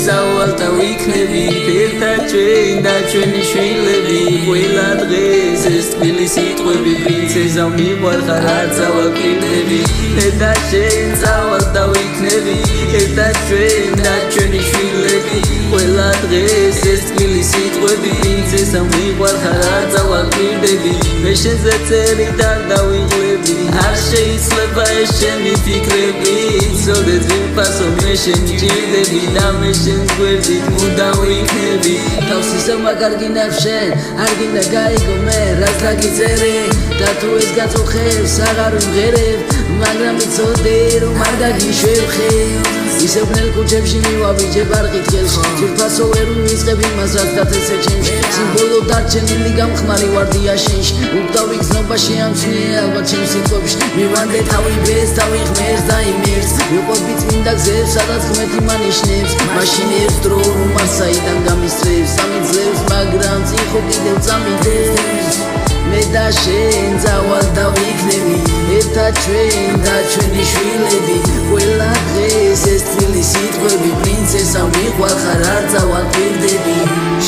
ზავალ და ვიქნები ერთად ჩვენ და ჩვენი შვილები ყველა დღეს ეს თბილი სიტყვები პრინცესა მიყვარხარ არც ავაკვირდები მე და შენ ზავალ და ვიქნები ერთად ჩვენ და ჩვენი შვილები ყველა დღეს ეს თბილი სიტყვები პრინცესა მიყვარხარ არც ავაკვირდები მე შენზე წერით არ დავიღლები არ შეიძლება ეს შენი ფიქრები ცოდეთ ვიფასო მე შენ ჭირდები და მე შენს გვერდით მუდამ ვიქნები თავსისა მაგარგინებ შენ არ გინდა გაიგო მე რაც დაგიწერე და თუ ეს გაწუხებს აღარ ვიმღერებ მაგრამ იცოდე რომ არ დაგიშვებ ხელ ისევ ბნელ ქუჩებში მივაბიჯებ არყით ხელში ძვირფასო ვერ ვისყებ იმას რაც დათესე ჩემში სიმბოლო დარჩენილი გამხმარი ვარდია შენში უბრალოდ გზნობაში ამჩნიე ალბათ ჩემს სიტყვებში მივანდე თავი ბეს თავი ღმერთს და იმერს ვიყვები წმინდა გზებს სადაც ღმერთი მანიშნებს მაშინ ერთ დრო რომ არ საიდან გამისწრებს სამი ძლევს მაგრამ წიხო კიდევ წამიდებს მე და შენ ზავალ და ვიქნები ერთად ჩვენ და ჩვენი შვილები ყველა დღეს ეს თბილი სიტყვები პრინცესა მიყვარხარ არ წავაკვირდები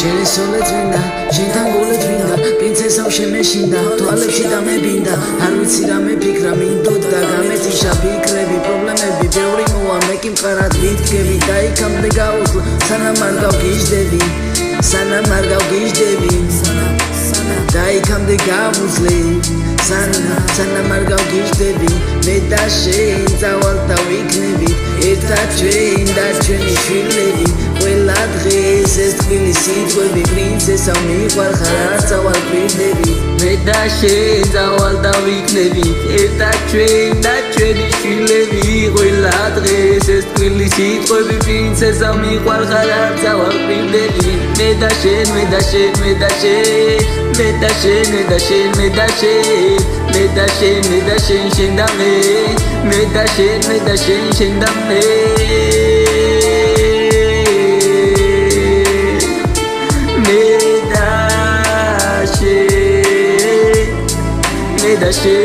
შენი სოლე წმინდა შენთან გულე წმინდა პრინცესა შემეშინდა თვალებში დამებინდა არ ვიცი რა მეფიქრა მინდოდ და გამეთიშა ფიქრები პრობლემები ბევრი მოვა მე კი მყარად ვიდგები და იქამდე გავუსვლა სანამ არ გავგიჟდები სანამ არ გავგიჟდები და იქამდე გავუსვლი სანამ არ გავგიჟდები მე და შენ ზავალ და ვიქნები ერთად ჩვენ და ჩვენი შვილები ყველა დღეს ეს თბილი სიტყვები პრინცესა მიყვარხარ არ წავაკვირდები მე და შენ ზავალ და ვიქნები ერთად ჩვენ და ჩვენი შვილები ყველა დღეს ეს თბილი სიტყვები პრინცესა მიყვარხარ არ წავაკვირდები მე და შენ მე და შენ მე და შენ მე და შენ მე და შენ მე და შენ მე და შენ მე და შენ შენ და მე მე და შენ მე და შენ შენ და მე მე და შენ